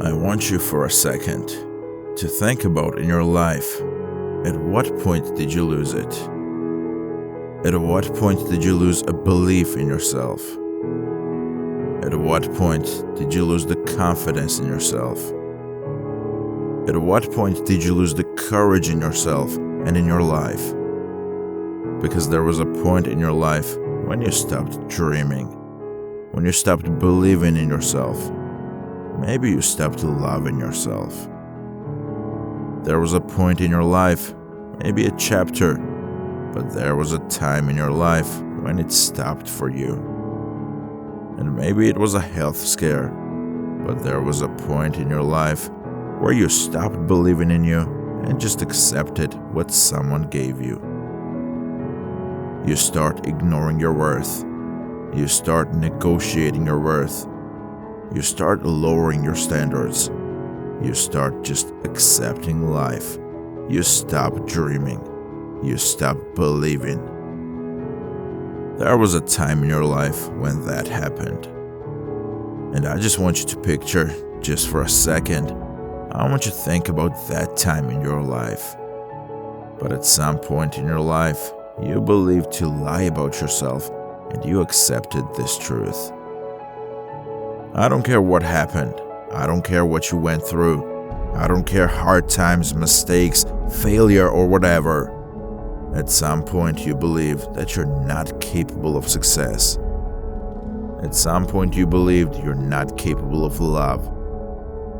I want you for a second to think about in your life, at what point did you lose it? At what point did you lose a belief in yourself? At what point did you lose the confidence in yourself? At what point did you lose the courage in yourself and in your life? Because there was a point in your life when you stopped dreaming, when you stopped believing in yourself. Maybe you stopped loving yourself. There was a point in your life, maybe a chapter, but there was a time in your life when it stopped for you. And maybe it was a health scare, but there was a point in your life where you stopped believing in you and just accepted what someone gave you. You start ignoring your worth. You start negotiating your worth. You start lowering your standards. You start just accepting life. You stop dreaming. You stop believing. There was a time in your life when that happened. And I just want you to picture, just for a second, I want you to think about that time in your life. But at some point in your life, you believed to lie about yourself and you accepted this truth. I don't care what happened. I don't care what you went through. I don't care hard times, mistakes, failure, or whatever. At some point you believe that you're not capable of success. At some point you believed you're not capable of love.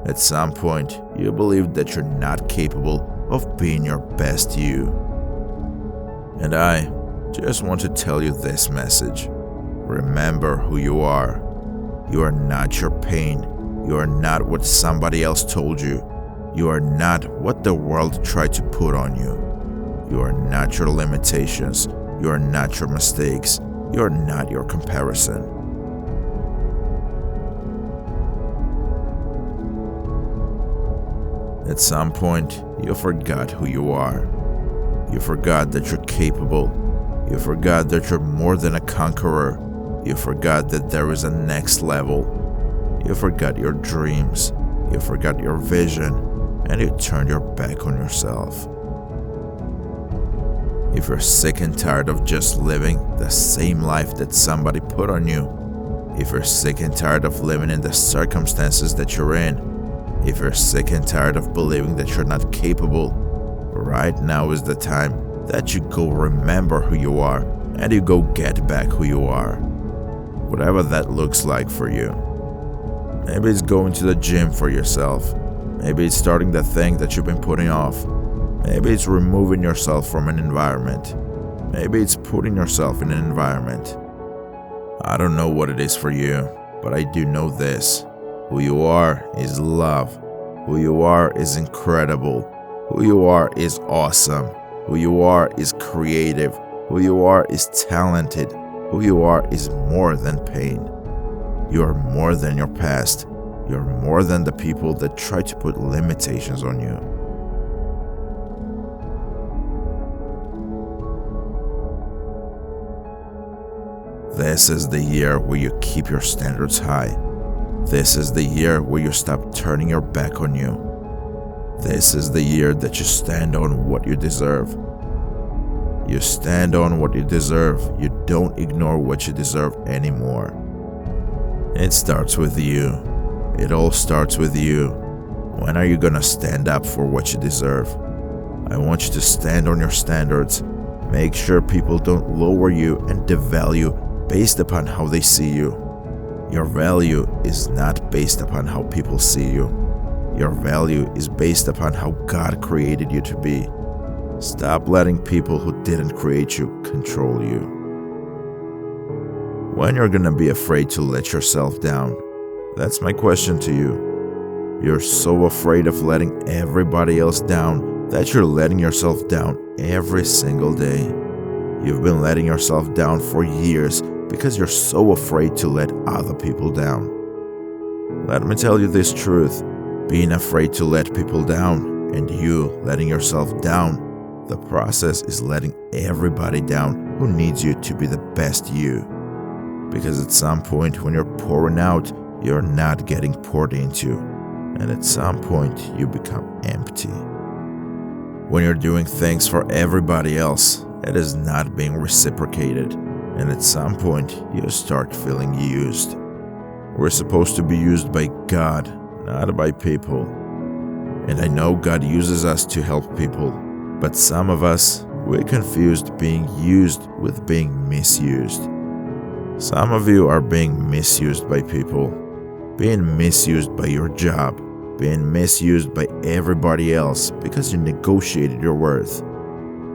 At some point you believed that you're not capable of being your best you. And I just want to tell you this message. Remember who you are. You are not your pain. You are not what somebody else told you. You are not what the world tried to put on you. You are not your limitations. You are not your mistakes. You are not your comparison. At some point, you forgot who you are. You forgot that you're capable. You forgot that you're more than a conqueror. You forgot that there is a next level. You forgot your dreams. You forgot your vision. And you turned your back on yourself. If you're sick and tired of just living the same life that somebody put on you, if you're sick and tired of living in the circumstances that you're in, if you're sick and tired of believing that you're not capable, right now is the time that you go remember who you are and you go get back who you are. Whatever that looks like for you. Maybe it's going to the gym for yourself. Maybe it's starting the thing that you've been putting off. Maybe it's removing yourself from an environment. Maybe it's putting yourself in an environment. I don't know what it is for you, but I do know this. Who you are is love. Who you are is incredible. Who you are is awesome. Who you are is creative. Who you are is talented. Who you are is more than pain. You are more than your past. You're more than the people that try to put limitations on you. This is the year where you keep your standards high. This is the year where you stop turning your back on you. This is the year that you stand on what you deserve. You stand on what you deserve. You don't ignore what you deserve anymore. It starts with you. It all starts with you. When are you gonna stand up for what you deserve? I want you to stand on your standards. Make sure people don't lower you and devalue based upon how they see you. Your value is not based upon how people see you. Your value is based upon how God created you to be. Stop letting people who didn't create you control you. When you're gonna be afraid to let yourself down? That's my question to you. You're so afraid of letting everybody else down that you're letting yourself down every single day. You've been letting yourself down for years because you're so afraid to let other people down. Let me tell you this truth. Being afraid to let people down and you letting yourself down, the process is letting everybody down who needs you to be the best you. Because at some point when you're pouring out, you're not getting poured into. and at some point you become empty. When you're doing things for everybody else, it is not being reciprocated, and at some point you start feeling used. We're supposed to be used by God, not by people. And I know God uses us to help people, but some of us, we confused being used with being misused. Some of you are being misused by people, being misused by your job, being misused by everybody else because you negotiated your worth,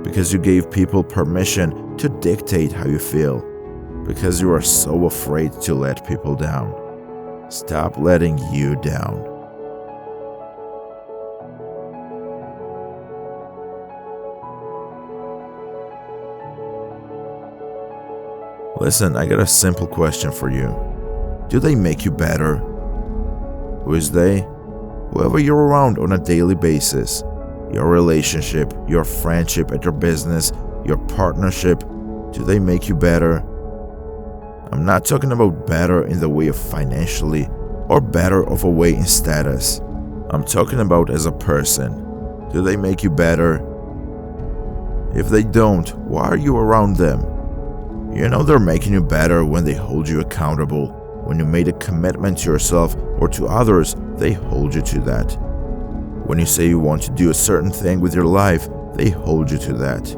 because you gave people permission to dictate how you feel, because you are so afraid to let people down. Stop letting you down. Listen, I got a simple question for you. Do they make you better? Who is they? Whoever you're around on a daily basis. Your relationship, your friendship at your business, your partnership, do they make you better? I'm not talking about better in the way of financially or better of a way in status. I'm talking about as a person. Do they make you better? If they don't, why are you around them? You know they're making you better when they hold you accountable. When you made a commitment to yourself or to others, they hold you to that. When you say you want to do a certain thing with your life, they hold you to that.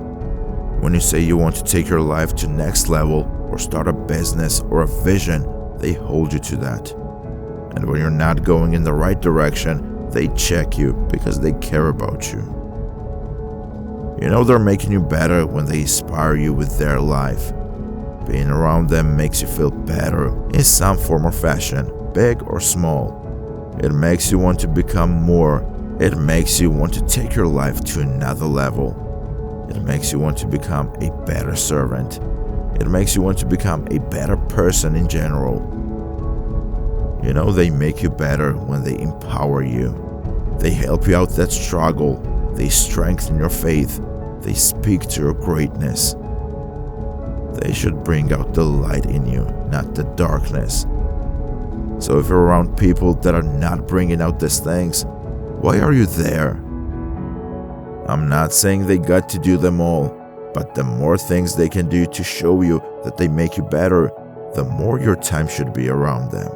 When you say you want to take your life to next level or start a business or a vision, they hold you to that. And when you're not going in the right direction, they check you because they care about you. You know they're making you better when they inspire you with their life. Being around them makes you feel better in some form or fashion, big or small. It makes you want to become more. It makes you want to take your life to another level. It makes you want to become a better servant. It makes you want to become a better person in general. You know they make you better when they empower you. They help you out that struggle. They strengthen your faith. They speak to your greatness. They should bring out the light in you, not the darkness. So if you're around people that are not bringing out these things, why are you there? I'm not saying they got to do them all, but the more things they can do to show you that they make you better, the more your time should be around them.